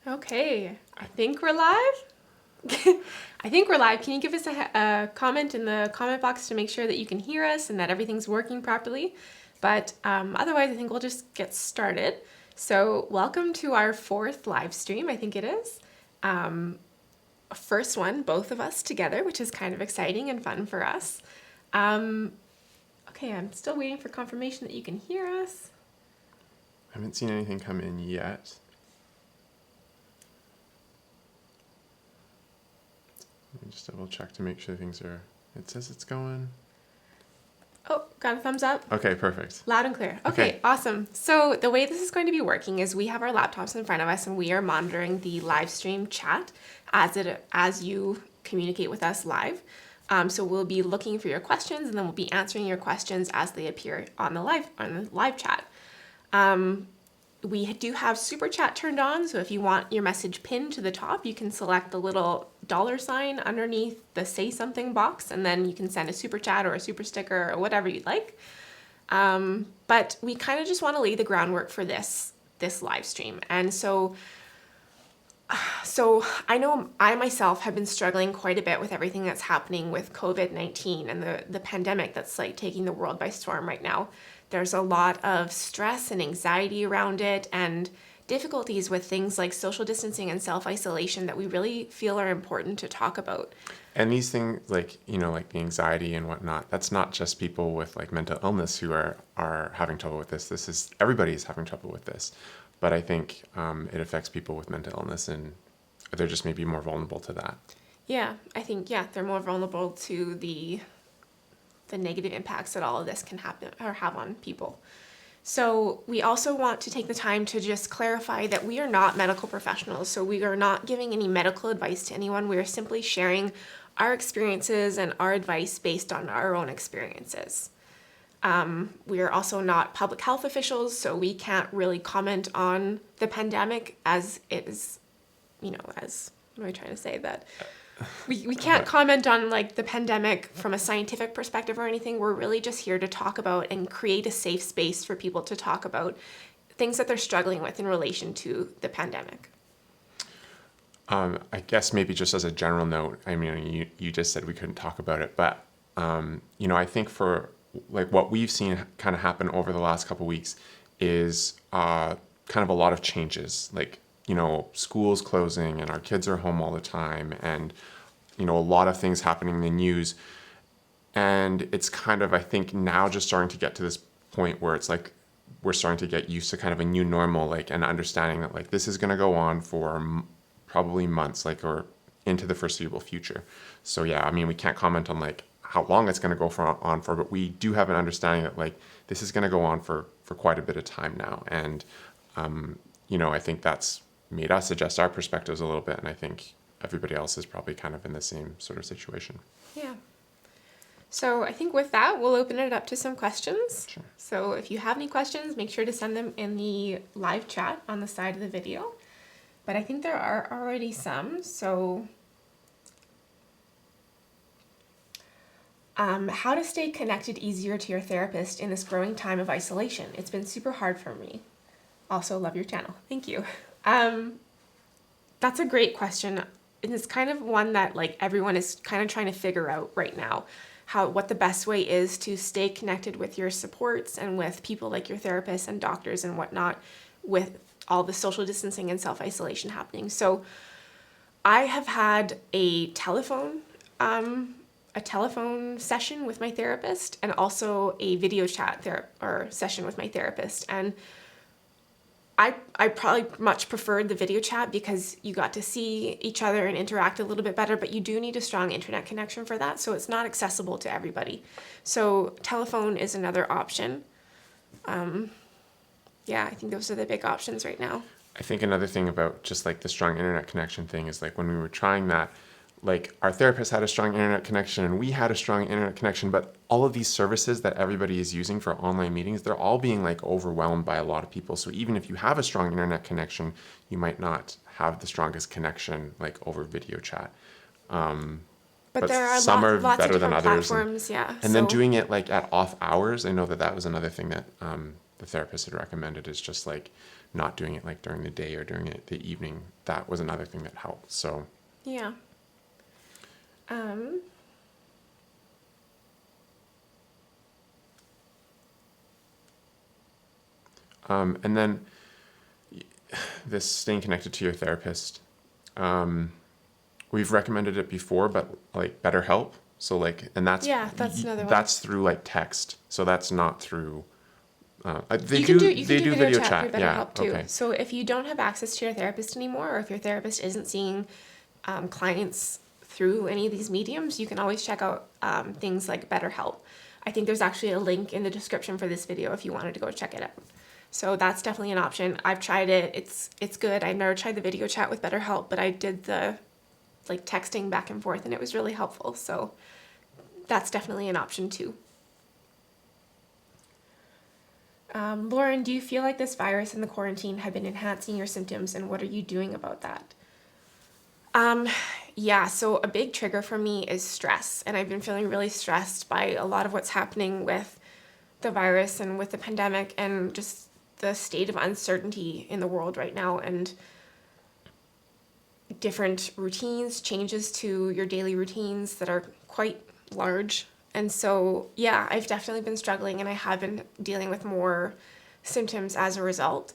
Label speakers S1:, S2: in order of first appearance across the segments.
S1: Okay, I think we're live. I think we're live. Can you give us a comment in the comment box to make sure that you can hear us and that everything's working properly? But otherwise, I think we'll just get started. So welcome to our fourth live stream, I think it is. First one, both of us together, which is kind of exciting and fun for us. Okay, I'm still waiting for confirmation that you can hear us.
S2: I haven't seen anything come in yet. Let me just double check to make sure things are, it says it's going.
S1: Oh, got a thumbs up?
S2: Okay, perfect.
S1: Loud and clear. Okay, awesome. So the way this is going to be working is we have our laptops in front of us and we are monitoring the live stream chat as you communicate with us live. So we'll be looking for your questions and then we'll be answering your questions as they appear on the live chat. We do have super chat turned on, so if you want your message pinned to the top, you can select the little $sign underneath the say something box, and then you can send a super chat or a super sticker or whatever you'd like. But we kind of just want to lay the groundwork for this live stream. And so I know I myself have been struggling quite a bit with everything that's happening with COVID-19 and the pandemic that's like taking the world by storm right now. There's a lot of stress and anxiety around it and difficulties with things like social distancing and self-isolation that we really feel are important to talk about.
S2: And these things, like, like the anxiety and whatnot, that's not just people with like mental illness who are having trouble with this. This is, everybody's having trouble with this. But I think it affects people with mental illness and they're just maybe more vulnerable to that.
S1: Yeah, I think, they're more vulnerable to the negative impacts that all of this can happen or have on people. So we also want to take the time to just clarify that we are not medical professionals. So we are not giving any medical advice to anyone. We are simply sharing our experiences and our advice based on our own experiences. We are also not public health officials, so we can't really comment on the pandemic as it is, as, what am I trying to say, that we can't comment on like the pandemic from a scientific perspective or anything. We're really just here to talk about and create a safe space for people to talk about things that they're struggling with in relation to the pandemic.
S2: I guess maybe just as a general note, I mean, you just said we couldn't talk about it, but, I think for like what we've seen kind of happen over the last couple of weeks is kind of a lot of changes, like, schools closing and our kids are home all the time and, a lot of things happening in the news. And it's kind of, I think now just starting to get to this point where it's like, we're starting to get used to kind of a new normal, like, and understanding that like, this is going to go on for probably months, like, or into the foreseeable future. So yeah, I mean, we can't comment on like how long it's going to go on for, but we do have an understanding that like, this is going to go on for quite a bit of time now. And, I think that's made us adjust our perspectives a little bit, and I think everybody else is probably kind of in the same sort of situation.
S1: Yeah. So I think with that, we'll open it up to some questions.
S2: Sure.
S1: So if you have any questions, make sure to send them in the live chat on the side of the video. But I think there are already some. So how to stay connected easier to your therapist in this growing time of isolation. It's been super hard for me. Also love your channel. Thank you. That's a great question. And it's kind of one that like everyone is kind of trying to figure out right now, what the best way is to stay connected with your supports and with people like your therapists and doctors and whatnot with all the social distancing and self-isolation happening. So I have had a telephone session with my therapist and also a video chat session with my therapist. And I probably much preferred the video chat because you got to see each other and interact a little bit better, but you do need a strong internet connection for that, so it's not accessible to everybody. So telephone is another option. I think those are the big options right now.
S2: I think another thing about just like the strong internet connection thing is like when we were trying that, like our therapist had a strong internet connection and we had a strong internet connection, but all of these services that everybody is using for online meetings, they're all being like overwhelmed by a lot of people. So even if you have a strong internet connection, you might not have the strongest connection like over video chat.
S1: But there are
S2: some are
S1: lots
S2: better
S1: of
S2: than
S1: different
S2: others.
S1: platforms,
S2: And then doing it like at off hours, I know that was another thing that the the therapist had recommended is just like not doing it like during the day or during the evening. That was another thing that helped. So
S1: Yeah.
S2: and then this staying connected to your therapist. We've recommended it before, but like BetterHelp. So like, and that's
S1: another one.
S2: that's through like text. So that's not through. They
S1: You
S2: do
S1: can do video chat through
S2: Yeah.
S1: BetterHelp too.
S2: Okay.
S1: So if you don't have access to your therapist anymore, or if your therapist isn't seeing clients through any of these mediums, you can always check out things like BetterHelp. I think there's actually a link in the description for this video if you wanted to go check it out. So that's definitely an option. I've tried it. It's good. I've never tried the video chat with BetterHelp, but I did the like texting back and forth, and it was really helpful. So that's definitely an option too. Lauren, do you feel like this virus and the quarantine have been enhancing your symptoms, and what are you doing about that? Yeah, so a big trigger for me is stress, and I've been feeling really stressed by a lot of what's happening with the virus and with the pandemic and just the state of uncertainty in the world right now, and different routines, changes to your daily routines that are quite large. And so, yeah, I've definitely been struggling, and I have been dealing with more symptoms as a result.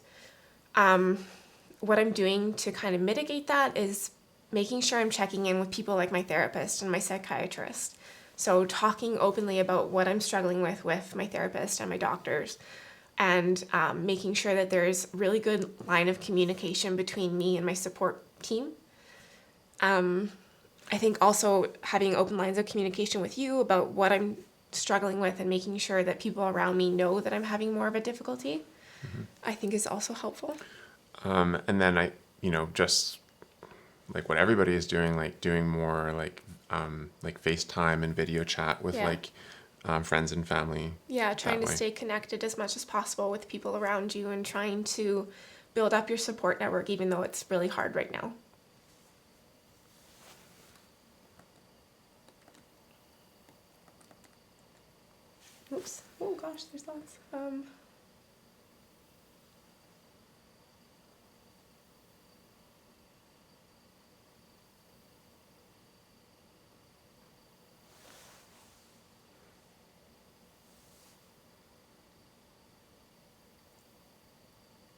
S1: What I'm doing to kind of mitigate that is making sure I'm checking in with people like my therapist and my psychiatrist. So talking openly about what I'm struggling with my therapist and my doctors, and making sure that there's really good line of communication between me and my support team. I think also having open lines of communication with you about what I'm struggling with and making sure that people around me know that I'm having more of a difficulty, I think is also helpful.
S2: And then just like what everybody is doing, like doing more like FaceTime and video chat with friends and family.
S1: Yeah, trying to stay connected as much as possible with people around you and trying to build up your support network, even though it's really hard right now. Oops. Oh gosh, there's lots.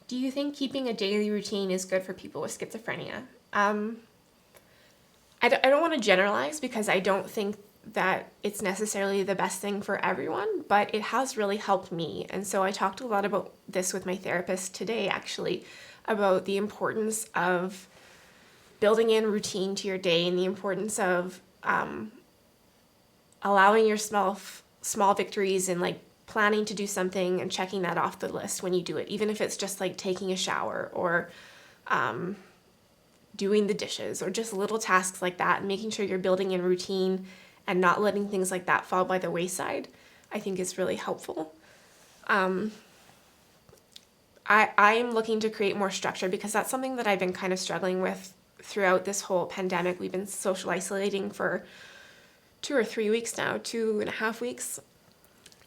S1: Do you think keeping a daily routine is good for people with schizophrenia? I don't want to generalize because I don't think that it's necessarily the best thing for everyone, but it has really helped me. And so I talked a lot about this with my therapist today, actually, about the importance of building in routine to your day and the importance of allowing your small victories and like planning to do something and checking that off the list when you do it, even if it's just like taking a shower or doing the dishes or just little tasks like that, and making sure you're building in routine and not letting things like that fall by the wayside, I think is really helpful. I'm looking to create more structure because that's something that I've been kind of struggling with throughout this whole pandemic. We've been social isolating for 2 or 3 weeks now, 2.5 weeks.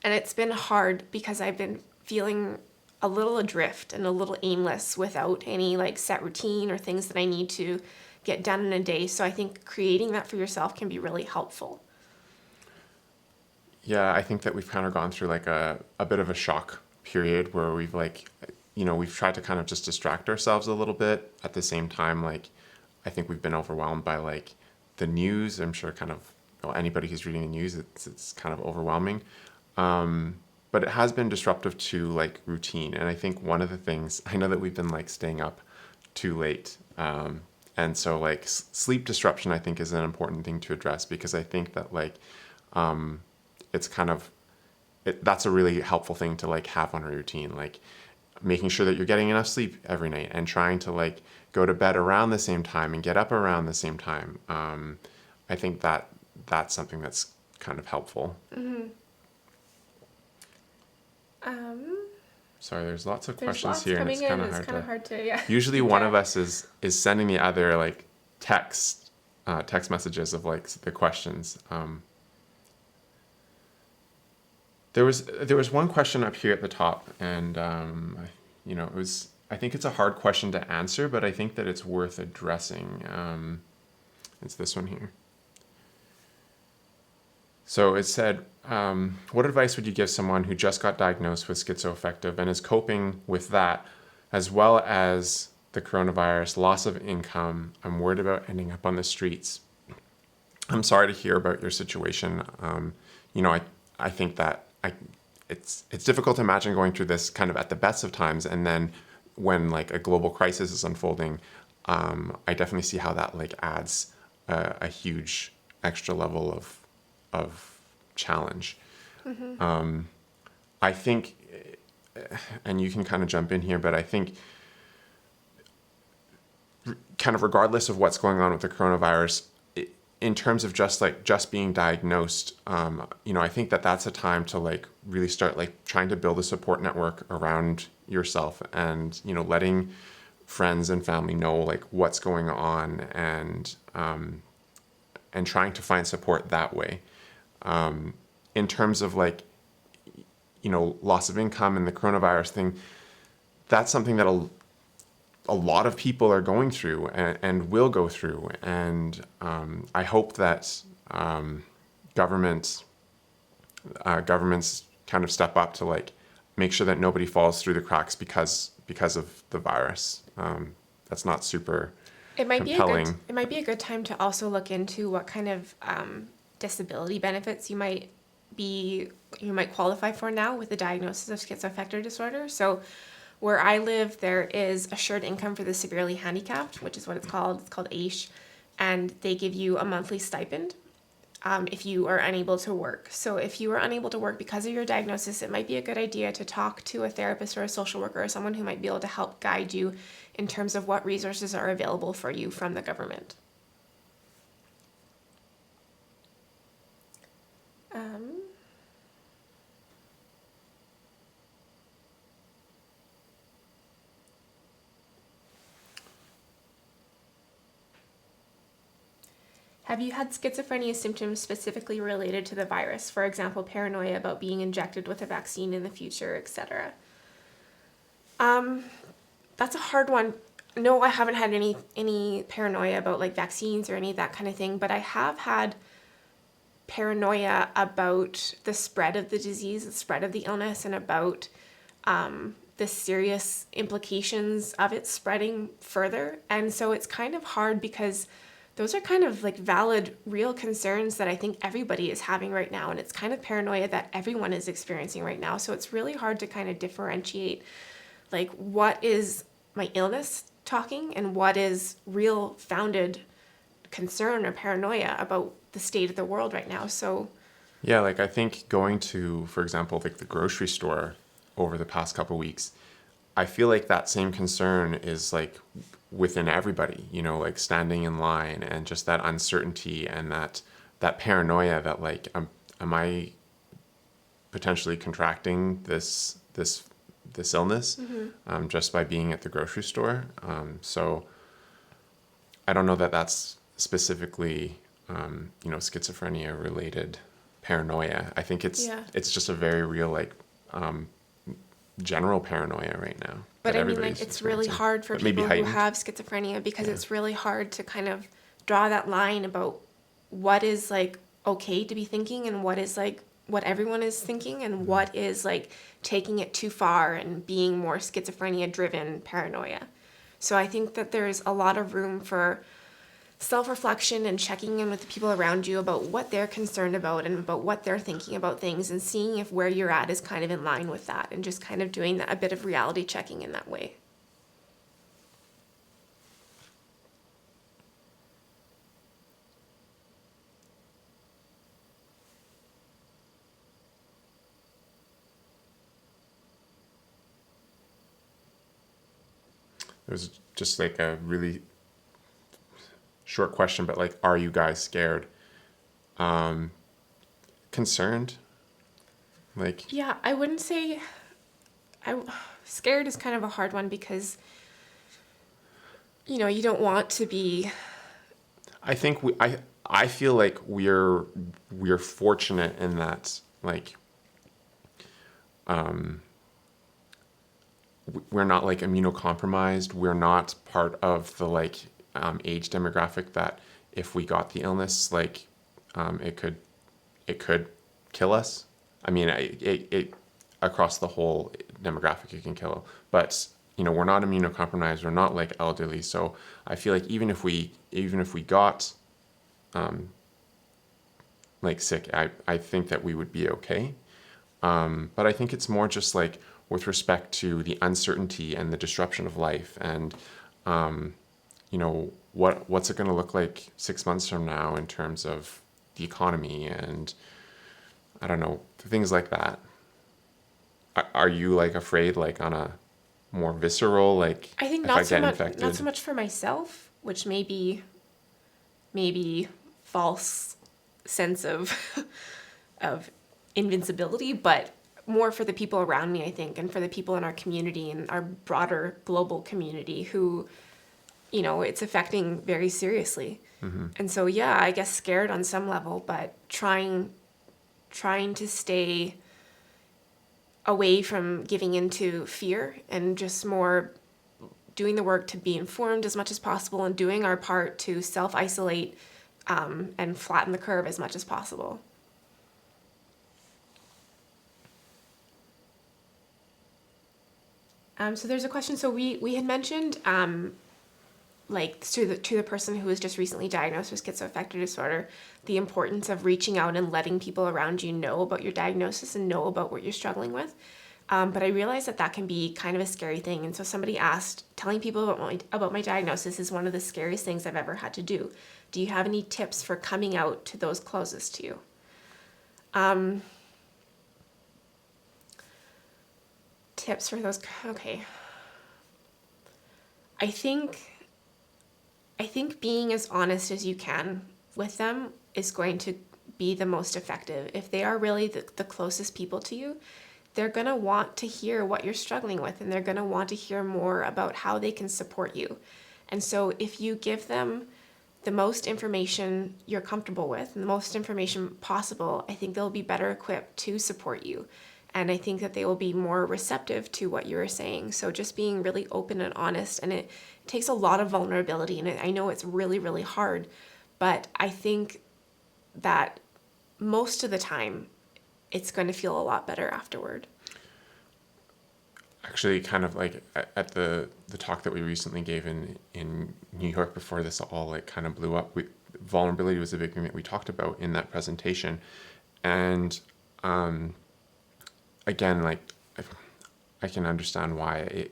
S1: And it's been hard because I've been feeling a little adrift and a little aimless without any like set routine or things that I need to get done in a day. So I think creating that for yourself can be really helpful.
S2: Yeah, I think that we've kind of gone through like a bit of a shock period where we've we've tried to kind of just distract ourselves a little bit. At the same time, like, I think we've been overwhelmed by like the news. I'm sure kind of anybody who's reading the news, it's kind of overwhelming. But it has been disruptive to like routine. And I think one of the things, I know that we've been like staying up too late. And so like sleep disruption, I think is an important thing to address because I think that like, it's kind of, that's a really helpful thing to like have on a routine, like making sure that you're getting enough sleep every night and trying to like go to bed around the same time and get up around the same time. I think that that's something that's kind of helpful.
S1: Mm-hmm.
S2: Sorry, there's lots of questions
S1: lots
S2: here, and
S1: coming
S2: it's kind
S1: in.
S2: of
S1: It's kind of hard to
S2: Usually,
S1: keep
S2: one
S1: track.
S2: of us is sending the other like text messages of like the questions. There was one question up here at the top, and it was. I think it's a hard question to answer, but I think that it's worth addressing. It's this one here. So it said, what advice would you give someone who just got diagnosed with schizoaffective and is coping with that, as well as the coronavirus, loss of income? I'm worried about ending up on the streets. I'm sorry to hear about your situation. I think that it's difficult to imagine going through this kind of at the best of times, and then when like a global crisis is unfolding, I definitely see how that like adds a huge extra level of challenge. I think, and you can kind of jump in here, but I think kind of regardless of what's going on with the coronavirus, in terms of just being diagnosed, I think that that's a time to like really start like trying to build a support network around yourself, and letting friends and family know like what's going on, and trying to find support that way. In terms of like loss of income and the coronavirus thing, that's something that a lot of people are going through and will go through. And I hope that governments kind of step up to like make sure that nobody falls through the cracks because of the virus. That's not super compelling.
S1: It might be a good time to also look into what kind of disability benefits you might qualify for now with the diagnosis of schizoaffective disorder. So where I live, there is assured income for the severely handicapped, which is what it's called. It's called AISH, and they give you a monthly stipend if you are unable to work. So if you are unable to work because of your diagnosis, it might be a good idea to talk to a therapist or a social worker or someone who might be able to help guide you in terms of what resources are available for you from the government. Have you had schizophrenia symptoms specifically related to the virus? For example, paranoia about being injected with a vaccine in the future, etc. That's a hard one. No, I haven't had any paranoia about like vaccines or any of that kind of thing, but I have had paranoia about the spread of the disease, the spread of the illness, and about the serious implications of it spreading further. And so it's kind of hard because those are kind of like valid, real concerns that I think everybody is having right now. And it's kind of paranoia that everyone is experiencing right now. So it's really hard to kind of differentiate like what is my illness talking and what is real founded concern or paranoia about the state of the world right now. So
S2: yeah, like I think going to, for example, like the grocery store over the past couple of weeks, I feel like that same concern is like within everybody, like standing in line and just that uncertainty and that paranoia that like, am I potentially contracting this illness just by being at the grocery store? So I don't know that that's specifically, schizophrenia related paranoia. I think it's just a very real, like, general paranoia right now.
S1: But I mean, like, it's really hard for people who have schizophrenia because it's really hard to kind of draw that line about what is like okay to be thinking and what is like what everyone is thinking and what is like taking it too far and being more schizophrenia driven paranoia. So I think that there's a lot of room for self-reflection and checking in with the people around you about what they're concerned about and about what they're thinking about things, and seeing if where you're at is kind of in line with that, and just kind of doing that, a bit of reality checking in that way.
S2: It was just like a really short question, but like, are you guys scared? Concerned? Like,
S1: yeah, I wouldn't say scared is kind of a hard one because you don't want to be.
S2: I think I feel like we're fortunate in that, like, we're not like immunocompromised. We're not part of the like age demographic that if we got the illness, like it could kill us. I mean, it across the whole demographic it can kill, but we're not immunocompromised. We're not like elderly, so I feel like even if we got like sick, I think that we would be okay. But I think it's more just like with respect to the uncertainty and the disruption of life, and what's it going to look like 6 months from now in terms of the economy and I don't know, things like that. Are you like afraid, like on a more visceral, like
S1: I think
S2: if I get
S1: not
S2: infected?
S1: so much for myself, which may be maybe false sense of of invincibility, but more for the people around me, I think, and for the people in our community and our broader global community who, it's affecting very seriously. And so, yeah, I guess scared on some level, but trying to stay away from giving into fear and just more doing the work to be informed as much as possible and doing our part to self-isolate and flatten the curve as much as possible. So there's a question. So we had mentioned like to the person who was just recently diagnosed with schizoaffective disorder, the importance of reaching out and letting people around you know about your diagnosis and know about what you're struggling with. But I realized that can be kind of a scary thing. And so somebody asked, telling people about my diagnosis is one of the scariest things I've ever had to do. Do you have any tips for coming out to those closest to you? Tips for those. Okay. I think being as honest as you can with them is going to be the most effective. If they are really the closest people to you, they're going to want to hear what you're struggling with, and they're going to want to hear more about how they can support you. And so if you give them the most information you're comfortable with and the most information possible, I think they'll be better equipped to support you. And I think that they will be more receptive to what you're saying. So just being really open and honest, and it takes a lot of vulnerability, and I know it's really, really hard, but I think that most of the time it's going to feel a lot better afterward.
S2: Actually, kind of like at the talk that we recently gave in New York before this all like kind of blew up, vulnerability was a big thing that we talked about in that presentation. And again, like I can understand why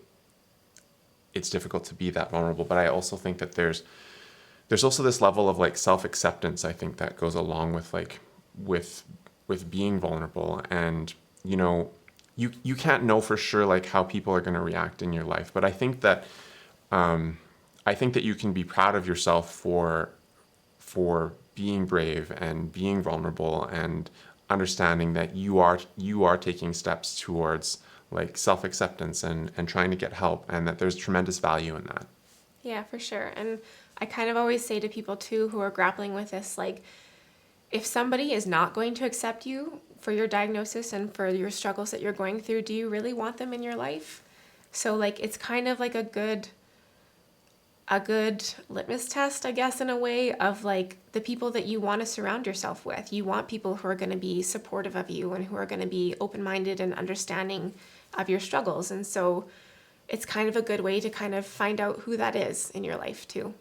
S2: it's difficult to be that vulnerable, but I also think that there's also this level of like self-acceptance, I think, that goes along with like with being vulnerable. And you can't know for sure like how people are going to react in your life, but I think that you can be proud of yourself for being brave and being vulnerable and understanding that you are taking steps towards like self-acceptance and trying to get help, and that there's tremendous value in that.
S1: Yeah, for sure. And I kind of always say to people too who are grappling with this, like, if somebody is not going to accept you for your diagnosis and for your struggles that you're going through, do you really want them in your life? So like it's kind of like a good litmus test, I guess, in a way, of like the people that you want to surround yourself with. You want people who are going to be supportive of you and who are going to be open-minded and understanding of your struggles. And so it's kind of a good way to kind of find out who that is in your life too.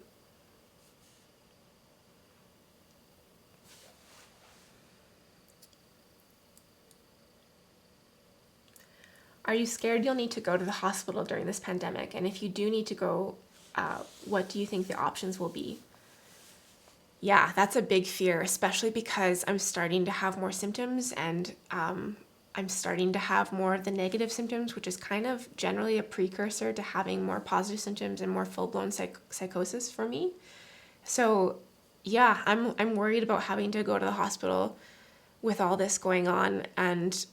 S1: Are you scared you'll need to go to the hospital during this pandemic? And if you do need to go, what do you think the options will be? Yeah, that's a big fear, especially because I'm starting to have more symptoms, and I'm starting to have more of the negative symptoms, which is kind of generally a precursor to having more positive symptoms and more full-blown psychosis for me. So yeah, I'm worried about having to go to the hospital with all this going on, and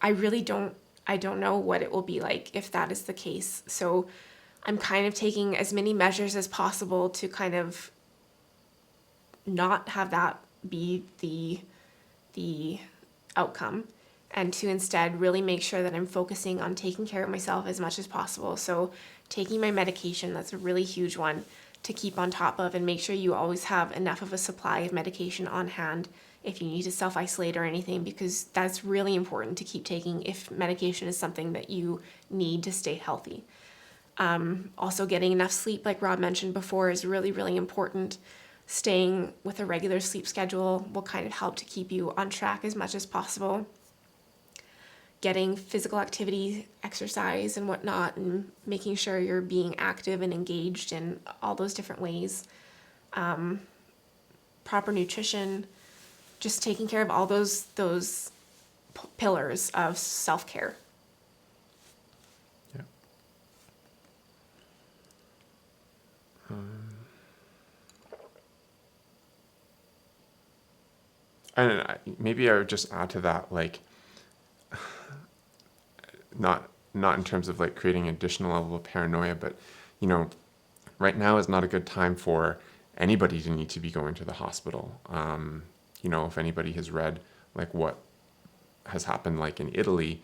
S1: I don't know what it will be like if that is the case. So I'm kind of taking as many measures as possible to kind of not have that be the outcome. and to instead really make sure that I'm focusing on taking care of myself as much as possible. So taking my medication, that's a really huge one to keep on top of, and make sure you always have enough of a supply of medication on hand if you need to self-isolate or anything, because that's really important to keep taking if medication is something that you need to stay healthy. Also getting enough sleep, like Rob mentioned before, is really, really important. Staying with a regular sleep schedule will kind of help to keep you on track as much as possible. Getting physical activity, exercise and whatnot, and making sure you're being active and engaged in all those different ways. Proper nutrition, just taking care of all those pillars of self-care.
S2: Yeah. And maybe I would just add to that, like, not in terms of like creating an additional level of paranoia, but right now is not a good time for anybody to need to be going to the hospital. If anybody has read like what has happened like in Italy,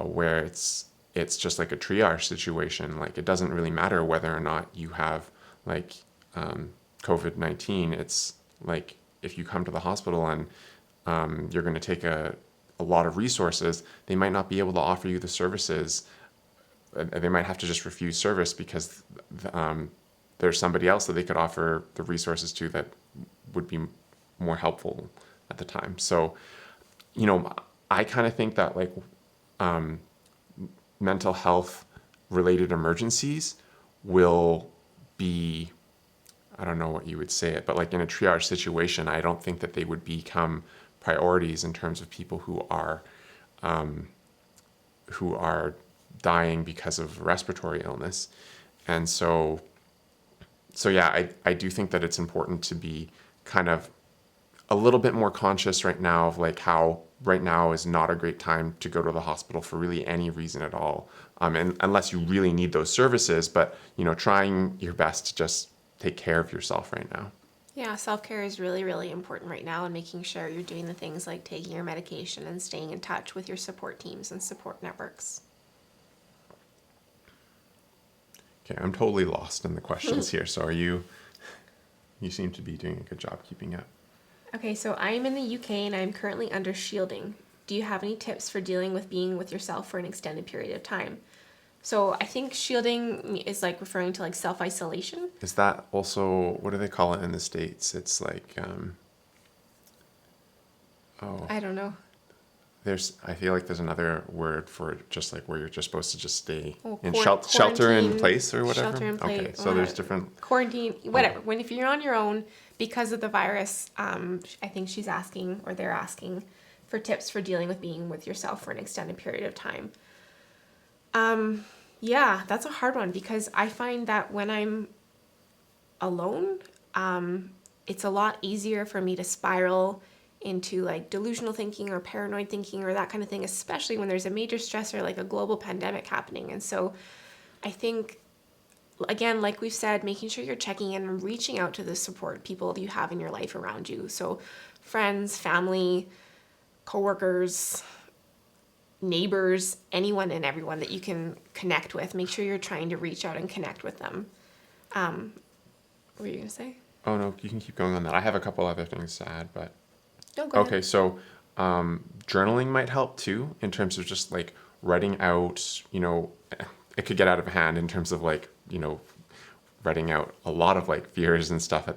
S2: where it's just like a triage situation. Like it doesn't really matter whether or not you have like COVID-19. It's like if you come to the hospital and you're going to take a lot of resources, they might not be able to offer you the services. They might have to just refuse service because there's somebody else that they could offer the resources to that would be more helpful at the time. So, I kind of think that like mental health related emergencies will be, I don't know what you would say it, but like in a triage situation, I don't think that they would become priorities in terms of people who are dying because of respiratory illness. And so yeah, I do think that it's important to be kind of a little bit more conscious right now of like how right now is not a great time to go to the hospital for really any reason at all. And unless you really need those services, but trying your best to just take care of yourself right now.
S1: Yeah, self-care is really, really important right now, and making sure you're doing the things like taking your medication and staying in touch with your support teams and support networks.
S2: Okay, I'm totally lost in the questions here. So you seem to be doing a good job keeping up.
S1: Okay, so I'm in the UK and I'm currently under shielding. Do you have any tips for dealing with being with yourself for an extended period of time? So I think shielding is like referring to like self-isolation.
S2: Is that also, what do they call it in the States? It's like,
S1: I don't know.
S2: I feel like there's another word for just like where you're just supposed to just stay in
S1: Quarantine,
S2: shelter in place or whatever.
S1: Shelter in place.
S2: Okay, so there's different
S1: quarantine, whatever. If you're on your own because of the virus, I think she's asking, or they're asking, for tips for dealing with being with yourself for an extended period of time. Yeah, that's a hard one because I find that when I'm alone, it's a lot easier for me to spiral into like delusional thinking or paranoid thinking or that kind of thing, especially when there's a major stressor like a global pandemic happening. And so I think, again, like we've said, making sure you're checking in and reaching out to the support people that you have in your life around you. So friends, family, coworkers, neighbors, anyone and everyone that you can connect with. Make sure you're trying to reach out and connect with them. What were you going to say?
S2: Oh no, you can keep going on that. I have a couple other things to add, but
S1: No, go ahead.
S2: okay, so journaling might help too in terms of just like writing out, it could get out of hand in terms of like, writing out a lot of like fears and stuff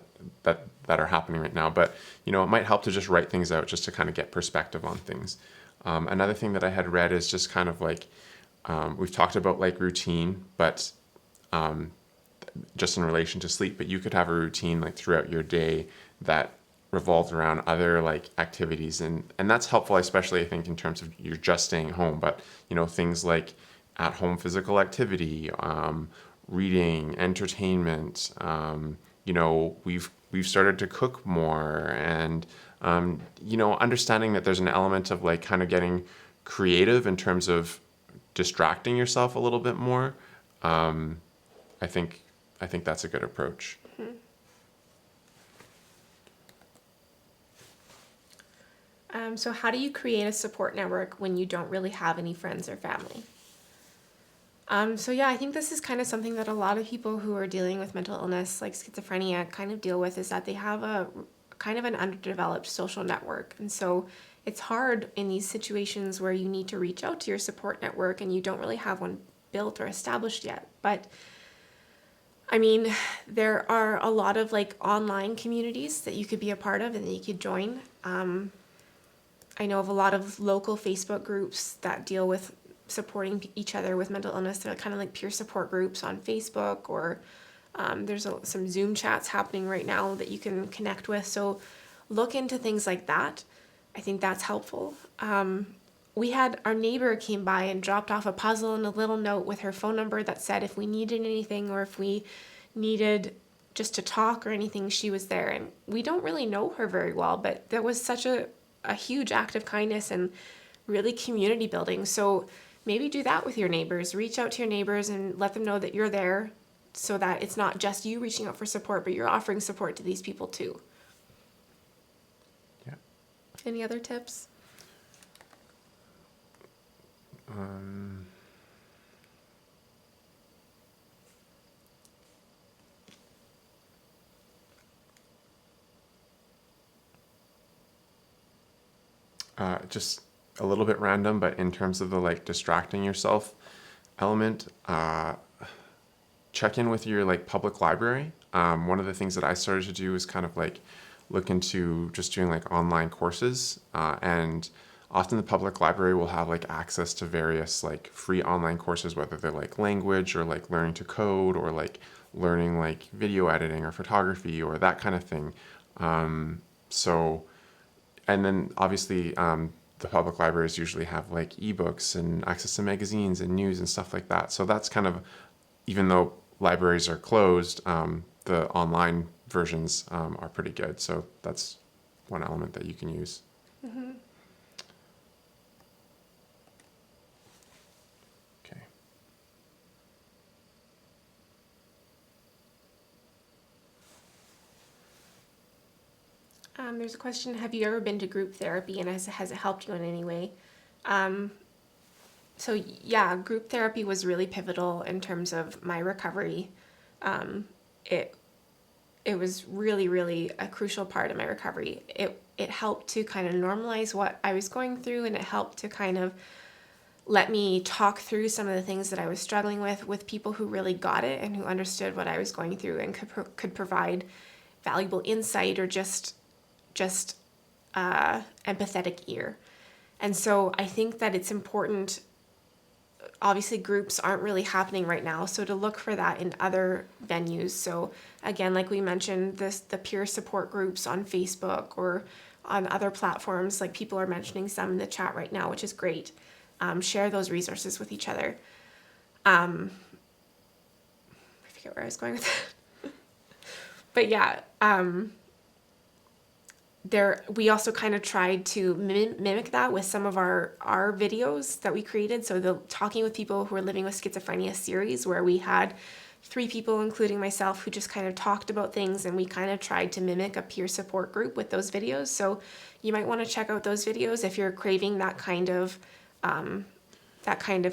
S2: that are happening right now. But, it might help to just write things out just to kind of get perspective on things. Another thing that I had read is just kind of like, we've talked about like routine, but just in relation to sleep, but you could have a routine like throughout your day that revolves around other like activities, and that's helpful, especially I think in terms of you're just staying home, but things like at home physical activity, reading, entertainment, we've started to cook more, and understanding that there's an element of like kind of getting creative in terms of distracting yourself a little bit more. I think that's a good approach.
S1: Mm-hmm. So how do you create a support network when you don't really have any friends or family? So yeah, I think this is kind of something that a lot of people who are dealing with mental illness, like schizophrenia, kind of deal with, is that they have a kind of an underdeveloped social network. And so it's hard in these situations where you need to reach out to your support network and you don't really have one built or established yet. But I mean, there are a lot of like online communities that you could be a part of and that you could join. I know of a lot of local Facebook groups that deal with supporting each other with mental illness. They're kind of like peer support groups on Facebook, or there's some Zoom chats happening right now that you can connect with. So look into things like that. I think that's helpful. We had our neighbor came by and dropped off a puzzle and a little note with her phone number that said if we needed anything or if we needed just to talk or anything, she was there. And we don't really know her very well, but that was such a huge act of kindness and really community building. So maybe do that with your neighbors. Reach out to your neighbors and let them know that you're there, so that it's not just you reaching out for support, but you're offering support to these people too.
S2: Yeah.
S1: Any other tips?
S2: Just a little bit random, but in terms of the like distracting yourself element, check in with your like public library. One of the things that I started to do is kind of like look into just doing like online courses, and often the public library will have like access to various like free online courses, whether they're like language or like learning to code or like learning like video editing or photography or that kind of thing. So and then obviously the public libraries usually have like ebooks and access to magazines and news and stuff like that. So that's kind of, even though libraries are closed, the online versions are pretty good. So that's one element that you can use.
S1: Mm-hmm.
S2: Okay.
S1: There's a question, have you ever been to group therapy and has it helped you in any way? So yeah, group therapy was really pivotal in terms of my recovery. It was really, really a crucial part of my recovery. It helped to kind of normalize what I was going through, and it helped to kind of let me talk through some of the things that I was struggling with people who really got it and who understood what I was going through and could provide valuable insight or just empathetic ear. And so I think that it's important. Obviously, groups aren't really happening right now, so to look for that in other venues. So again, like we mentioned, the peer support groups on Facebook or on other platforms, like people are mentioning some in the chat right now, which is great. Share those resources with each other. I forget where I was going with that. But yeah, we also kind of tried to mimic that with some of our videos that we created. So the Talking with People Who Are Living with Schizophrenia series, where we had 3 people, including myself, who just kind of talked about things, and we kind of tried to mimic a peer support group with those videos. So you might want to check out those videos if you're craving that kind of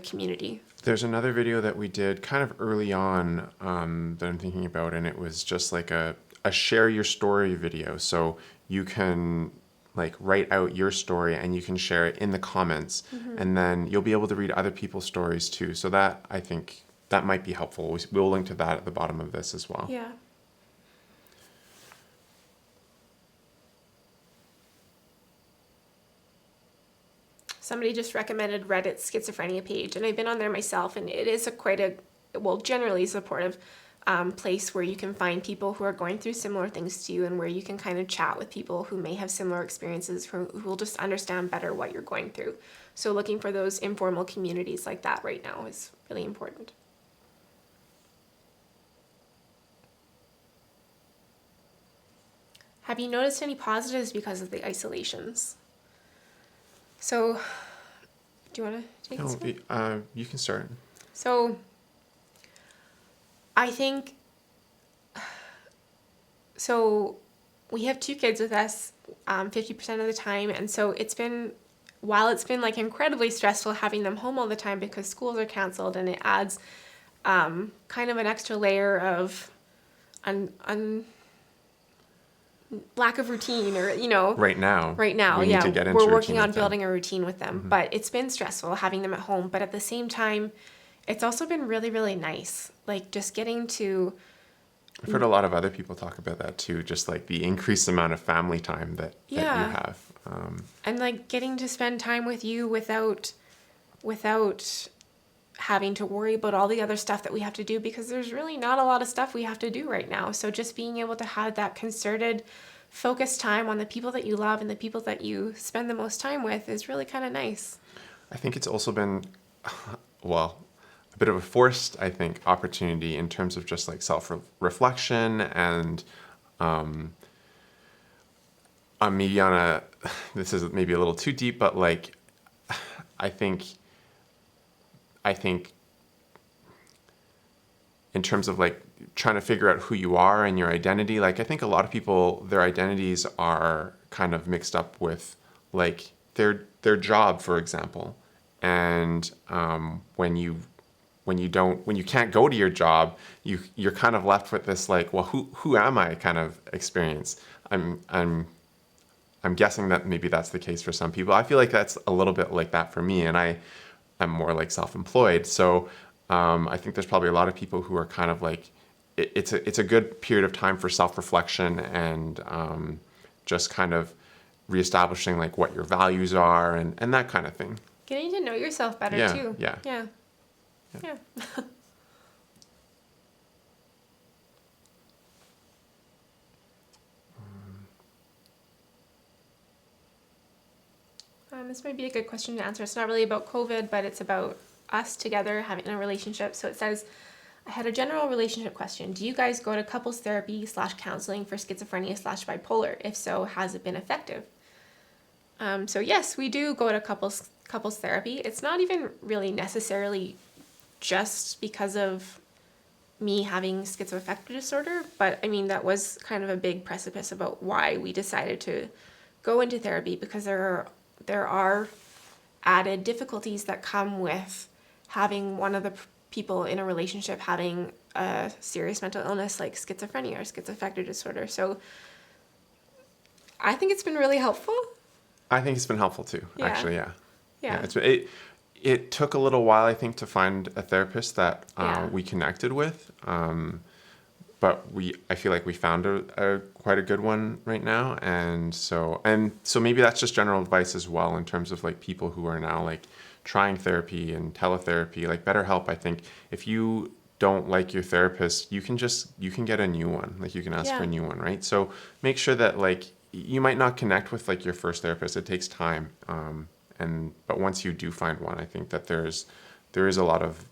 S1: community.
S2: There's another video that we did kind of early on that I'm thinking about, and it was just like a share your story video. So you can like write out your story and you can share it in the comments, and then you'll be able to read other people's stories too. So that, I think that might be helpful. We'll link to that at the bottom of this as well.
S1: Yeah. Somebody just recommended Reddit's schizophrenia page, and I've been on there myself, and it is generally supportive place where you can find people who are going through similar things to you, and where you can kind of chat with people who may have similar experiences, who will just understand better what you're going through. So looking for those informal communities like that right now is really important. Have you noticed any positives because of the isolations? So, do you want to take this one?
S2: You can start.
S1: So, I think, we have 2 kids with us 50% of the time. And so while it's been like incredibly stressful having them home all the time because schools are canceled, and it adds kind of an extra layer of lack of routine, or
S2: Right now.
S1: right now,
S2: we need
S1: yeah,
S2: to get into
S1: we're
S2: routine
S1: working on
S2: with them.
S1: building a routine with them. But it's been stressful having them at home, but at the same time it's also been really, really nice, like just getting to
S2: I've heard a lot of other people talk about that too, just like the increased amount of family time that you
S1: Yeah.
S2: have.
S1: and like getting to spend time with you without having to worry about all the other stuff that we have to do, because there's really not a lot of stuff we have to do right now. So just being able to have that concerted, focused time on the people that you love and the people that you spend the most time with is really kind of nice.
S2: I think it's also been, well, a bit of a forced, I think, opportunity in terms of just like self-reflection and maybe this is maybe a little too deep, but like, I think in terms of like trying to figure out who you are and your identity, like I think a lot of people, their identities are kind of mixed up with like their job, for example. And when you can't go to your job, you're kind of left with this like, well, who am I kind of experience. I'm guessing that maybe that's the case for some people. I feel like that's a little bit like that for me, and I'm more like self-employed. So I think there's probably a lot of people who are kind of like, it's a good period of time for self-reflection and just kind of reestablishing like what your values are and that kind of thing.
S1: Getting to know yourself better
S2: Yeah,
S1: too.
S2: yeah.
S1: Yeah. Yeah. This might be a good question to answer. It's not really about COVID, but it's about us together having a relationship. So it says, I had a general relationship question. Do you guys go to couples therapy / counseling for schizophrenia / bipolar? If so, has it been effective? So yes, we do go to couples therapy. It's not even really necessarily just because of me having schizoaffective disorder, but I mean, that was kind of a big precipice about why we decided to go into therapy, because there are added difficulties that come with having one of the people in a relationship having a serious mental illness like schizophrenia or schizoaffective disorder. So I think it's been really helpful.
S2: I think it's been helpful too,
S1: Yeah.
S2: actually, yeah.
S1: Yeah.
S2: It took a little while, I think, to find a therapist that
S1: Yeah.
S2: we connected with. But I feel like we found a quite a good one right now. And so maybe that's just general advice as well in terms of like people who are now like trying therapy and teletherapy, like BetterHelp. I think if you don't like your therapist, you can get a new one. Like you can ask for a
S1: Yeah.
S2: new one, right? So make sure that like you might not connect with like your first therapist. It takes time. But once you do find one, I think that there is a lot of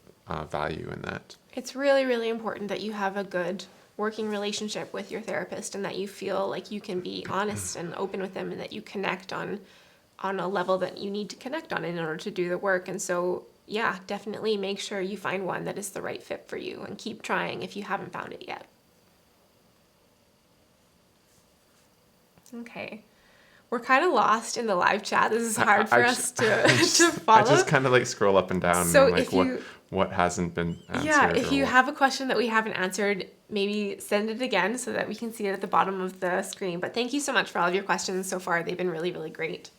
S2: value in that.
S1: It's really, really important that you have a good working relationship with your therapist, and that you feel like you can be honest and open with them, and that you connect on a level that you need to connect on in order to do the work. And so, yeah, definitely make sure you find one that is the right fit for you, and keep trying if you haven't found it yet. Okay. We're kind of lost in the live chat. This is hard for us to follow.
S2: I just kind of like scroll up and down.
S1: So
S2: and I'm
S1: if
S2: like, what hasn't been answered?
S1: Yeah, if you have a question that we haven't answered, maybe send it again so that we can see it at the bottom of the screen. But thank you so much for all of your questions so far. They've been really, really great.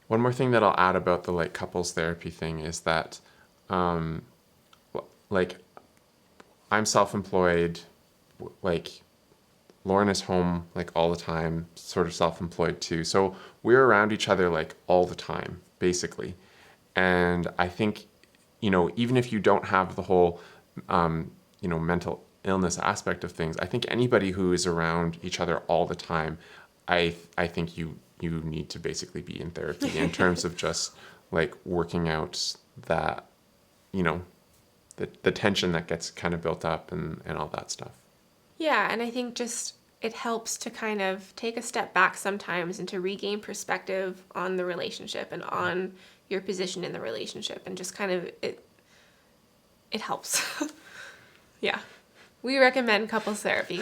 S2: One more thing that I'll add about the like couples therapy thing is that, like, I'm self-employed, like. Lauren is home like all the time, sort of self-employed too. So we're around each other like all the time, basically. And I think, even if you don't have the whole, mental illness aspect of things, I think anybody who is around each other all the time, I think you need to basically be in therapy in terms of just like working out that, the tension that gets kind of built up and all that stuff.
S1: Yeah, and I think just it helps to kind of take a step back sometimes and to regain perspective on the relationship and on your position in the relationship, and just kind of it helps. Yeah. We recommend couples therapy.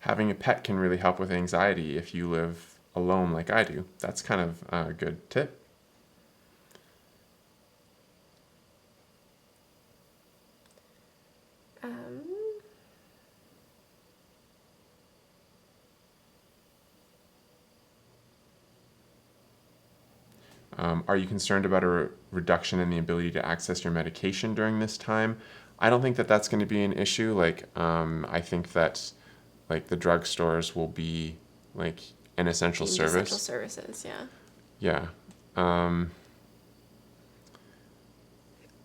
S2: having a pet can really help with anxiety if you live alone like I do. That's kind of a good tip. Are you concerned about a reduction in the ability to access your medication during this time? I don't think that that's going to be an issue. I think that like the drugstores will be like an essential
S1: Deemed
S2: service.
S1: essential services, yeah.
S2: Yeah.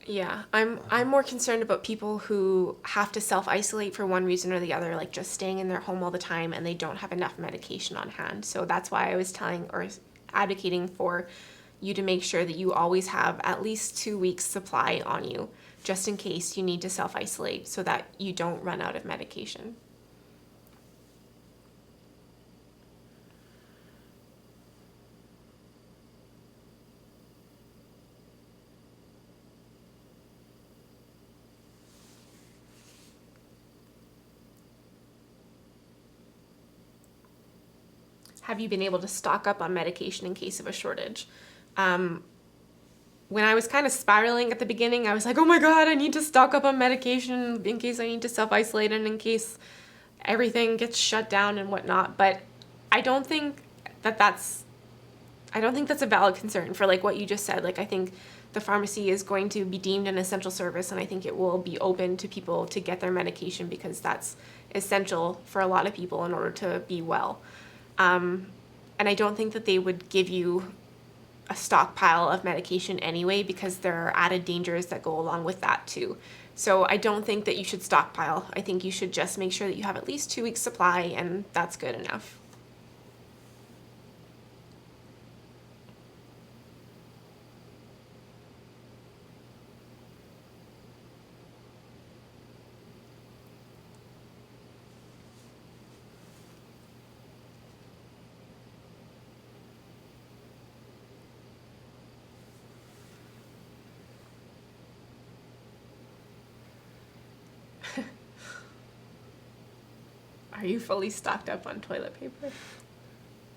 S1: Yeah, I'm more concerned about people who have to self-isolate for one reason or the other, like just staying in their home all the time and they don't have enough medication on hand. So that's why I was telling or advocating for you to make sure that you always have at least 2 weeks supply on you, just in case you need to self-isolate so that you don't run out of medication. Have you been able to stock up on medication in case of a shortage? When I was kind of spiraling at the beginning, I was like, oh my God, I need to stock up on medication in case I need to self-isolate and in case everything gets shut down and whatnot. But I don't think that's a valid concern for like what you just said. Like, I think the pharmacy is going to be deemed an essential service, and I think it will be open to people to get their medication because that's essential for a lot of people in order to be well. And I don't think that they would give you a stockpile of medication anyway because there are added dangers that go along with that too. So I don't think that you should stockpile. I think you should just make sure that you have at least 2 weeks supply, and that's good enough. Are you fully stocked up on toilet paper?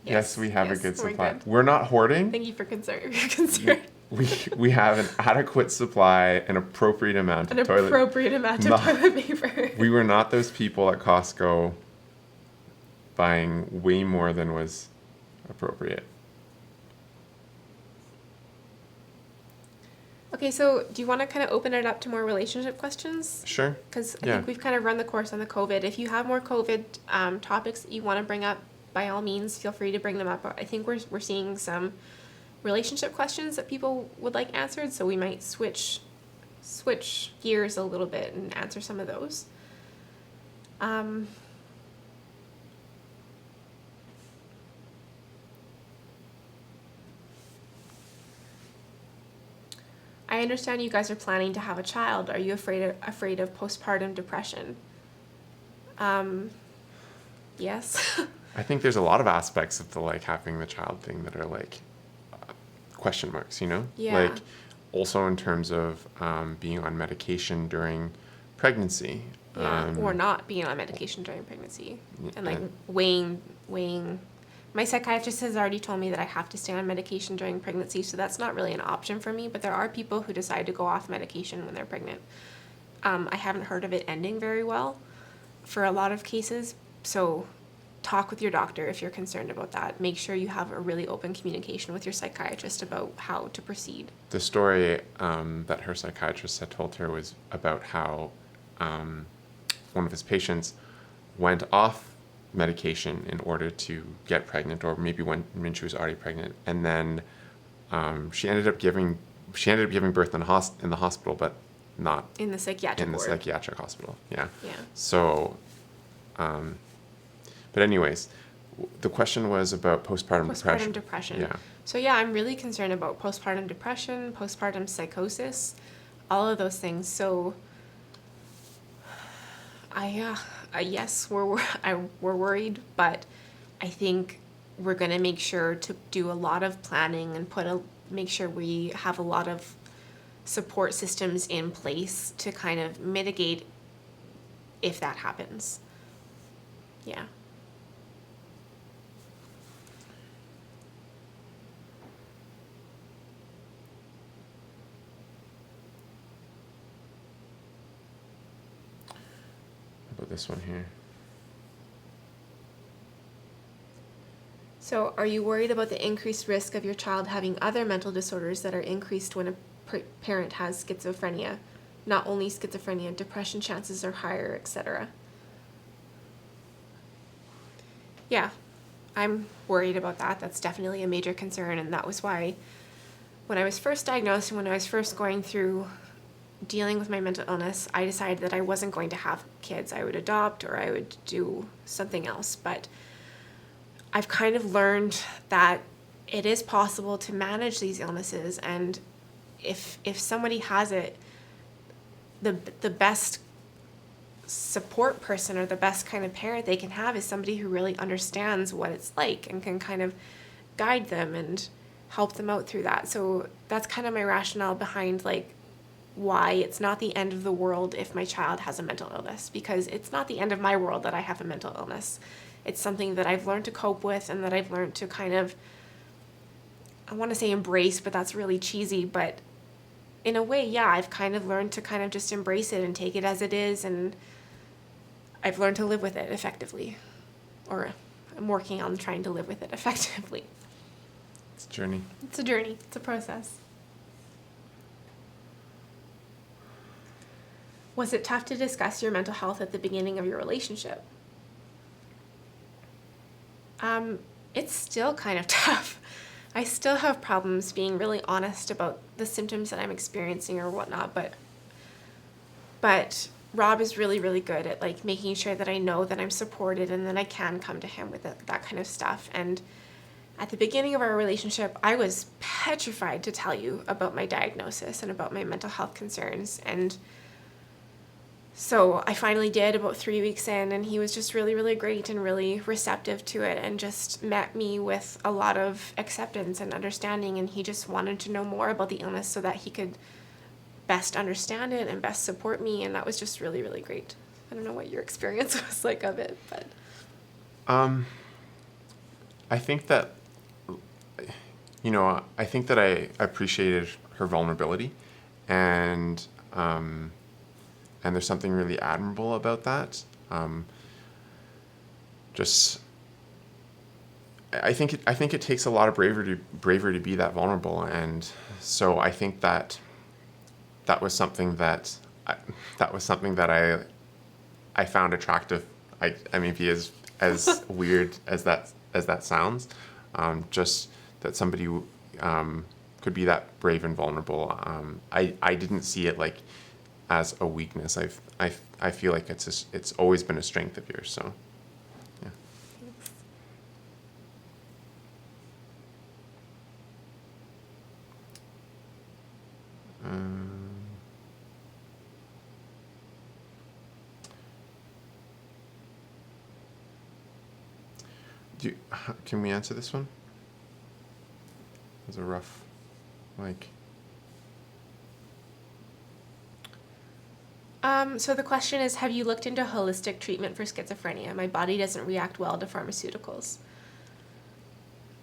S2: Yes, we have a good
S1: we're
S2: supply.
S1: good.
S2: We're not hoarding.
S1: Thank you for your concern.
S2: We have an adequate supply, an appropriate amount of toilet.
S1: Appropriate amount of toilet paper.
S2: We were not those people at Costco buying way more than was appropriate.
S1: Okay, so do you want to kind of open it up to more relationship questions?
S2: Sure.
S1: Because I
S2: Yeah.
S1: think we've kind of run the course on the COVID. If you have more COVID topics that you want to bring up, by all means, feel free to bring them up. I think we're seeing some relationship questions that people would like answered, so we might switch gears a little bit and answer some of those. I understand you guys are planning to have a child. Are you afraid of postpartum depression? Yes.
S2: I think there's a lot of aspects of the like having the child thing that are like question marks, you know?
S1: Yeah.
S2: Like also in terms of being on medication during pregnancy.
S1: Yeah, or not being on medication during pregnancy, and like
S2: and-
S1: weighing. My psychiatrist has already told me that I have to stay on medication during pregnancy, so that's not really an option for me. But there are people who decide to go off medication when they're pregnant. I haven't heard of it ending very well for a lot of cases, so talk with your doctor if you're concerned about that. Make sure you have a really open communication with your psychiatrist about how to proceed.
S2: The story that her psychiatrist had told her was about how one of his patients went off medication in order to get pregnant, or maybe when she was already pregnant, and then she ended up giving birth in the hospital, but not
S1: In the psychiatric
S2: in the
S1: ward.
S2: psychiatric hospital. Yeah.
S1: Yeah.
S2: So, but anyways, the question was about postpartum depression.
S1: Postpartum depression.
S2: Yeah.
S1: So yeah, I'm really concerned about postpartum depression, postpartum psychosis, all of those things. So yes, we're worried, but I think we're going to make sure to do a lot of planning and make sure we have a lot of support systems in place to kind of mitigate if that happens. Yeah.
S2: this one here.
S1: So, are you worried about the increased risk of your child having other mental disorders that are increased when a parent has schizophrenia? Not only schizophrenia, depression chances are higher, etc. Yeah, I'm worried about that. That's definitely a major concern, and that was why when I was first diagnosed and when I was first going through dealing with my mental illness, I decided that I wasn't going to have kids. I would adopt or I would do something else. But I've kind of learned that it is possible to manage these illnesses, and if somebody has it, the best support person or the best kind of parent they can have is somebody who really understands what it's like and can kind of guide them and help them out through that. So that's kind of my rationale behind like why it's not the end of the world if my child has a mental illness, because it's not the end of my world that I have a mental illness. It's something that I've learned to cope with and that I've learned to kind of, I want to say embrace, but that's really cheesy, but in a way, yeah, I've kind of learned to kind of just embrace it and take it as it is, and I've learned to live with it effectively, or I'm working on trying to live with it effectively.
S2: It's a journey.
S1: It's a journey. It's a process. Was it tough to discuss your mental health at the beginning of your relationship? It's still kind of tough. I still have problems being really honest about the symptoms that I'm experiencing or whatnot, but Rob is really, really good at like making sure that I know that I'm supported and that I can come to him with that kind of stuff. And at the beginning of our relationship, I was petrified to tell you about my diagnosis and about my mental health concerns. And so I finally did about 3 weeks in, and he was just really, really great and really receptive to it and just met me with a lot of acceptance and understanding. And he just wanted to know more about the illness so that he could best understand it and best support me. And that was just really, really great. I don't know what your experience was like of it, but.
S2: I think that, I think that I appreciated her vulnerability, and there's something really admirable about that. I think it takes a lot of bravery to be that vulnerable, and so I think that was something that I found attractive. I mean, be as weird as that sounds, just that somebody could be that brave and vulnerable. I didn't see it like as a weakness. I feel like it's always been a strength of yours. So, yeah. Can we answer this one? It's a rough, like.
S1: So the question is, have you looked into holistic treatment for schizophrenia? My body doesn't react well to pharmaceuticals.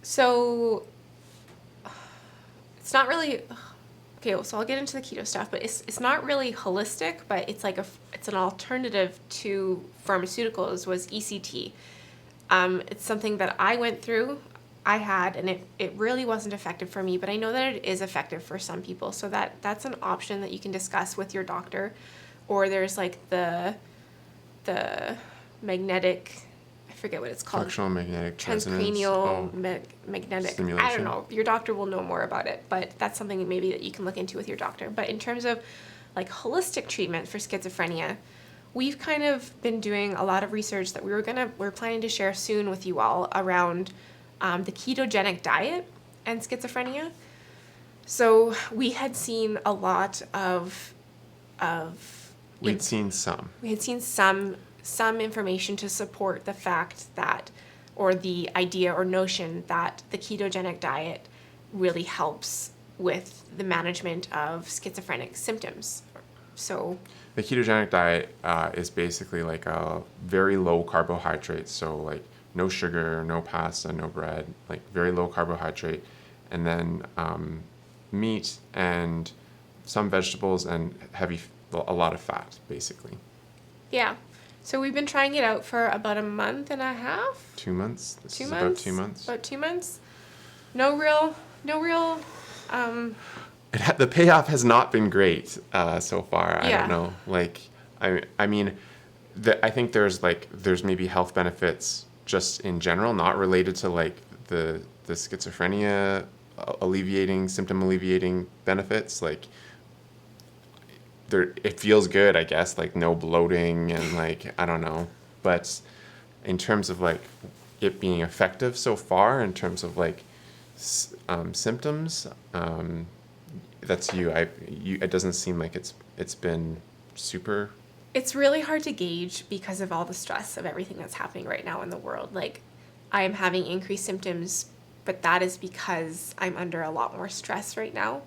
S1: So it's not really, okay, so I'll get into the keto stuff, but it's not really holistic, but it's like it's an alternative to pharmaceuticals was ECT. It's something that I went through, I had, and it really wasn't effective for me, but I know that it is effective for some people. So that's an option that you can discuss with your doctor. Or there's like the magnetic, I forget what it's called.
S2: Functional magnetic
S1: transcranial magnetic.
S2: Stimulation.
S1: I don't know. Your doctor will know more about it, but that's something maybe that you can look into with your doctor. But in terms of like holistic treatment for schizophrenia, we've kind of been doing a lot of research that we're planning to share soon with you all around the ketogenic diet and schizophrenia. So we had seen a lot of
S2: We had seen
S1: some information to support the fact that, or the idea or notion that the ketogenic diet really helps with the management of schizophrenic symptoms. So
S2: the ketogenic diet is basically like a very low carbohydrate, so like no sugar, no pasta, no bread, like very low carbohydrate, and then meat and some vegetables and a lot of fat, basically.
S1: Yeah. So we've been trying it out for about a month and a half.
S2: 2 months. This
S1: 2
S2: is
S1: months.
S2: about 2 months.
S1: About 2 months. No real.
S2: The payoff has not been great so far. I
S1: Yeah.
S2: don't know. Like, I mean, I think there's maybe health benefits just in general, not related to like the schizophrenia symptom alleviating benefits. Like, it feels good, I guess, like no bloating and like, I don't know. But in terms of like it being effective so far, in terms of like symptoms, that's you. It doesn't seem like it's been super.
S1: It's really hard to gauge because of all the stress of everything that's happening right now in the world. Like, I am having increased symptoms, but that is because I'm under a lot more stress right now.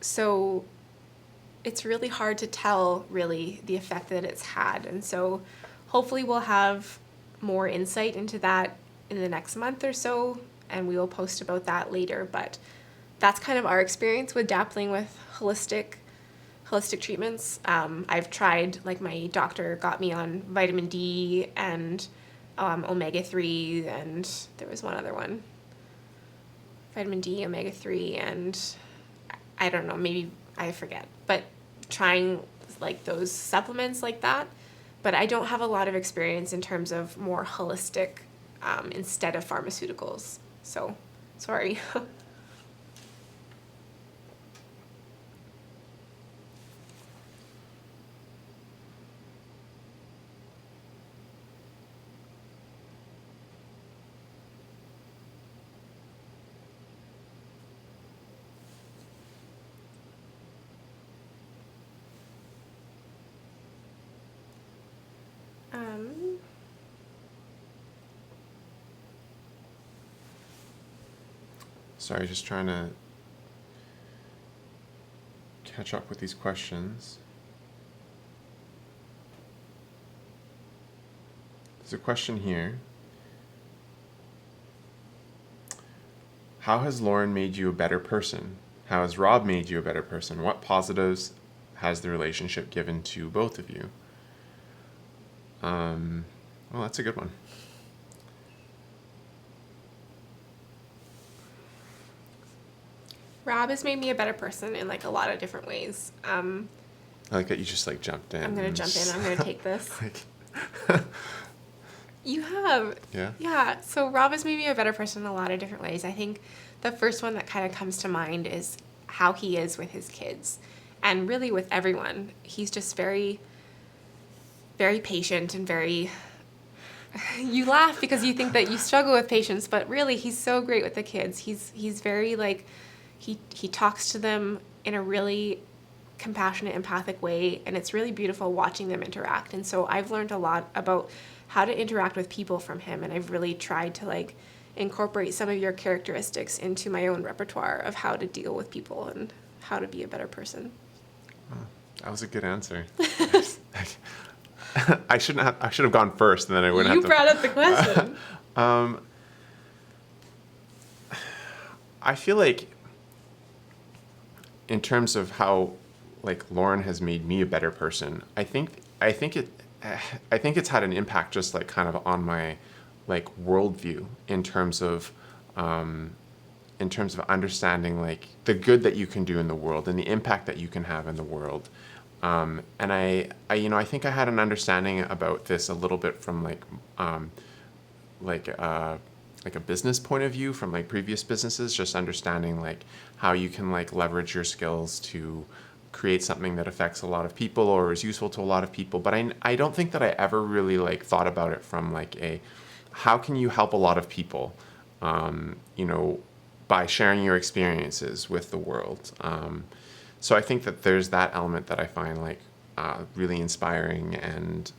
S1: So it's really hard to tell, really, the effect that it's had. And so hopefully we'll have more insight into that in the next month or so, and we will post about that later. But that's kind of our experience with dabbling with holistic treatments. I've tried, like my doctor got me on vitamin D and omega-3, and there was one other one. Vitamin D, omega-3, and I don't know, maybe I forget. But trying like those supplements like that. But I don't have a lot of experience in terms of more holistic instead of pharmaceuticals. So, sorry.
S2: Sorry, just trying to catch up with these questions. There's a question here. How has Lauren made you a better person? How has Rob made you a better person? What positives has the relationship given to both of you? Well, that's a good one.
S1: Rob has made me a better person in like a lot of different ways.
S2: I like that you just like jumped in.
S1: I'm gonna jump in. I'm gonna take this.
S2: Like,
S1: You have.
S2: yeah.
S1: Yeah. So Rob has made me a better person in a lot of different ways. I think the first one that kind of comes to mind is how he is with his kids, and really with everyone. He's just very, very patient and very. You laugh because you think that you struggle with patience, but really he's so great with the kids. He's very like. He talks to them in a really compassionate, empathic way, and it's really beautiful watching them interact. And so I've learned a lot about how to interact with people from him, and I've really tried to like incorporate some of your characteristics into my own repertoire of how to deal with people and how to be a better person.
S2: Oh, that was a good answer. I should have gone first, and then I wouldn't
S1: You
S2: have to.
S1: brought up the question.
S2: I feel like in terms of how like Lauren has made me a better person, I think it's had an impact just like kind of on my like worldview in terms of understanding like the good that you can do in the world and the impact that you can have in the world. And I think I had an understanding about this a little bit from like a business point of view from like previous businesses, just understanding like how you can like leverage your skills to create something that affects a lot of people or is useful to a lot of people. But I don't think that I ever really like thought about it from like how can you help a lot of people, by sharing your experiences with the world. So I think that there's that element that I find like really inspiring and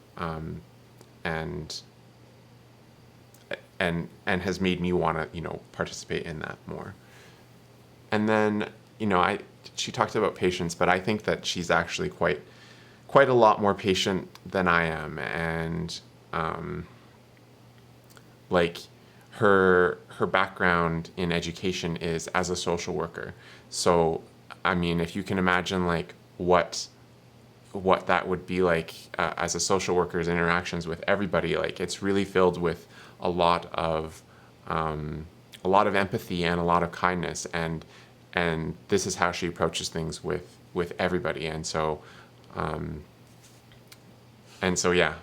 S2: has made me want to participate in that more. And then she talked about patience, but I think that she's actually quite a lot more patient than I am, and like her background in education is as a social worker. So I mean, if you can imagine like what what that would be like as a social worker's interactions with everybody. Like, it's really filled with a lot of empathy and a lot of kindness, and this is how she approaches things with everybody. And so yeah,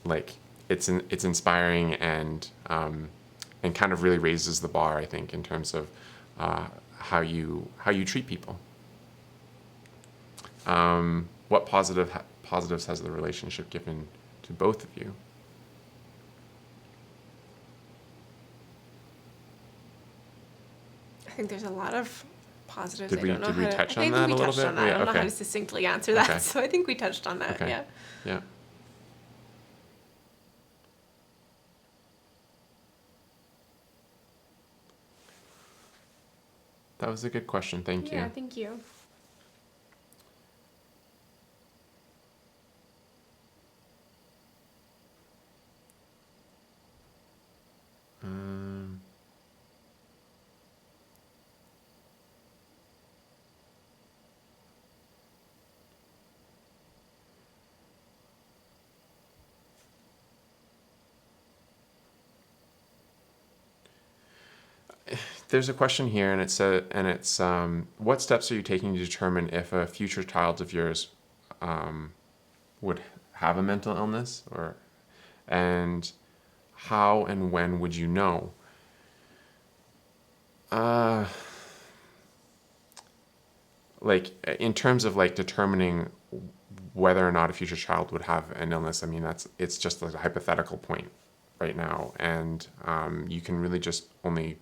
S2: like, it's inspiring, and kind of really raises the bar, I think, in terms of how you treat people. What positives has the relationship given to both of you?
S1: I think there's a lot of positives.
S2: Did we touch on that a little bit?
S1: I don't know how to succinctly answer that,
S2: Okay.
S1: so I think we touched on that.
S2: Okay.
S1: Yeah.
S2: Yeah. That was a good question. Thank you.
S1: Yeah, thank you.
S2: There's a question here, and it's what steps are you taking to determine if a future child of yours would have a mental illness, and how and when would you know? Like, in terms of like determining whether or not a future child would have an illness, I mean, it's just like a hypothetical point right now, and you can really just only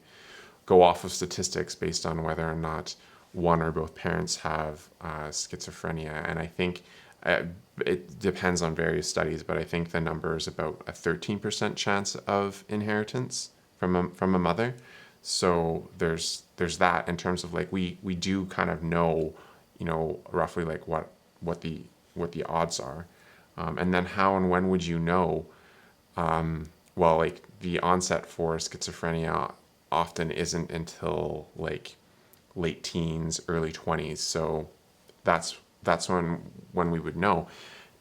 S2: go off of statistics based on whether or not one or both parents have schizophrenia. And I think it depends on various studies, but I think the number is about a 13% chance of inheritance from a mother. So there's that, in terms of like, we do kind of know, roughly like what the odds are. And then how and when would you know? Well, like, the onset for schizophrenia often isn't until like late teens, early 20s. So that's when we would know.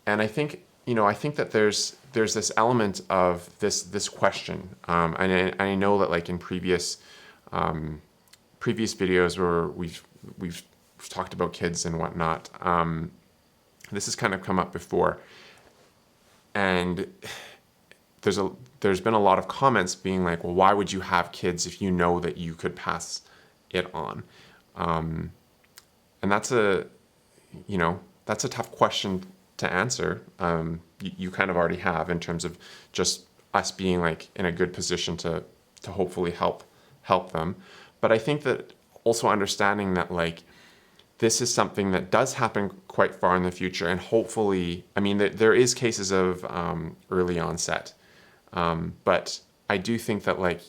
S2: And I think that there's this element of this question, and I know that, like, in previous videos where we've talked about kids and whatnot, this has kind of come up before, and there's been a lot of comments being like, well, why would you have kids if you know that you could pass it on? And that's a tough question to answer. You kind of already have, in terms of just us being like in a good position to hopefully help them. But I think that also understanding that, like, this is something that does happen quite far in the future, and hopefully, I mean, there is cases of early onset, but I do think that, like,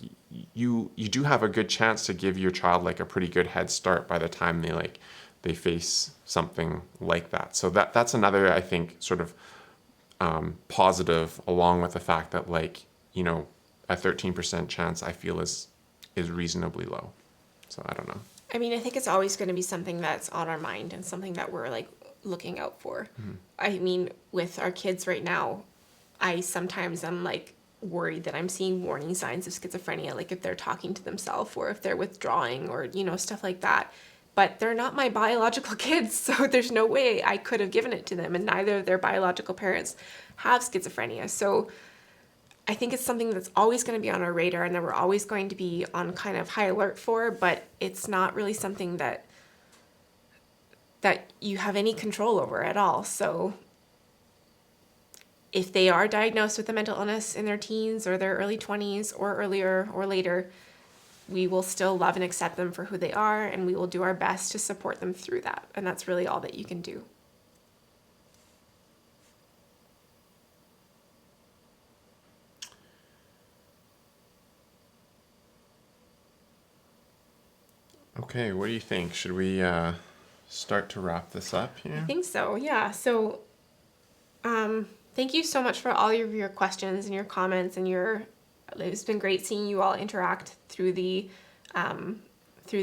S2: you do have a good chance to give your child like a pretty good head start by the time they face something like that. So that's another, I think, sort of positive, along with the fact that, like, a 13% chance, I feel, is reasonably low. So I don't know.
S1: I mean, I think it's always going to be something that's on our mind and something that we're like looking out for. Mm-hmm. I mean, with our kids right now, I'm like worried that I'm seeing warning signs of schizophrenia, like if they're talking to themselves or if they're withdrawing or, stuff like that. But they're not my biological kids, so there's no way I could have given it to them, and neither of their biological parents have schizophrenia. So I think it's something that's always going to be on our radar and that we're always going to be on kind of high alert for, but it's not really something that you have any control over at all. So if they are diagnosed with a mental illness in their teens or their early 20s or earlier or later, we will still love and accept them for who they are, and we will do our best to support them through that. And that's really all that you can do.
S2: Okay, what do you think? Should we start to wrap this up here?
S1: I think so, yeah. So thank you so much for all of your questions and your comments, and it's been great seeing you all interact through the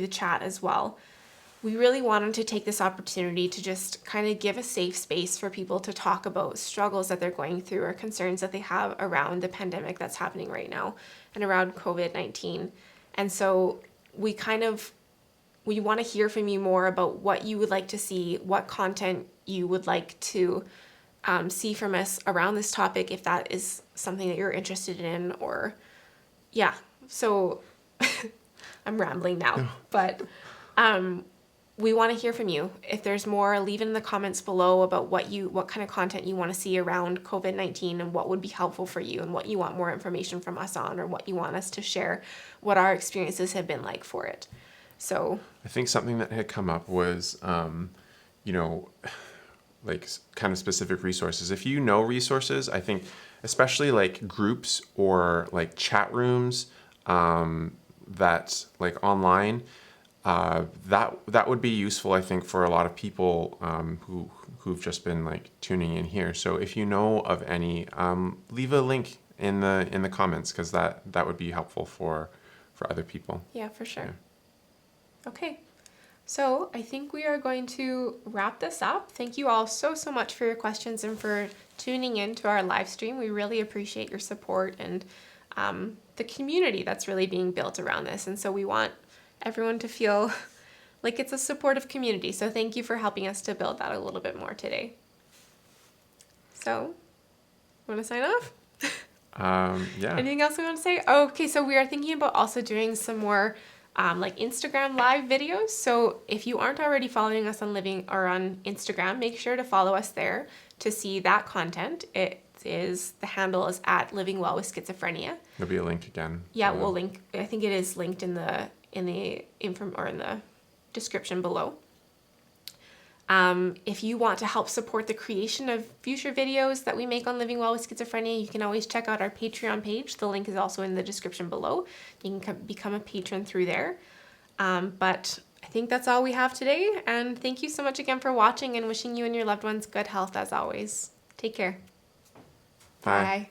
S1: chat as well. we really wanted to take this opportunity to just kind of give a safe space for people to talk about struggles that they're going through or concerns that they have around the pandemic that's happening right now and around COVID-19. And so we want to hear from you more about what you would like to see, what content you would like to see from us around this topic, if that is something that you're interested in, or yeah. So I'm rambling now, but we want to hear from you. If there's more, leave it in the comments below about what kind of content you want to see around COVID-19 and what would be helpful for you and what you want more information from us on, or what you want us to share, what our experiences have been like for it. So
S2: I think something that had come up was, like kind of specific resources. If you know resources, I think especially like groups or like chat rooms that like online, that would be useful, I think, for a lot of people who've just been like tuning in here. So if you know of any, leave a link in the comments, because that would be helpful for other people.
S1: yeah, for sure.
S2: Yeah.
S1: Okay. So I think we are going to wrap this up. Thank you all so much for your questions and for tuning in to our live stream. We really appreciate your support and the community that's really being built around this. And so we want everyone to feel like it's a supportive community. So thank you for helping us to build that a little bit more today. So, want to sign off?
S2: Yeah.
S1: Anything else we want to say? Oh, okay, so we are thinking about also doing some more like Instagram live videos. So if you aren't already following us on on Instagram, make sure to follow us there to see that content. The handle is at Living Well with Schizophrenia.
S2: There'll be a link again.
S1: Yeah, we'll link. I think it is linked in the in the description below. If you want to help support the creation of future videos that we make on Living Well with Schizophrenia, you can always check out our Patreon page. The link is also in the description below. You can become a patron through there. But I think that's all we have today. And thank you so much again for watching, and wishing you and your loved ones good health as always. Take care.
S2: Bye.
S1: Bye.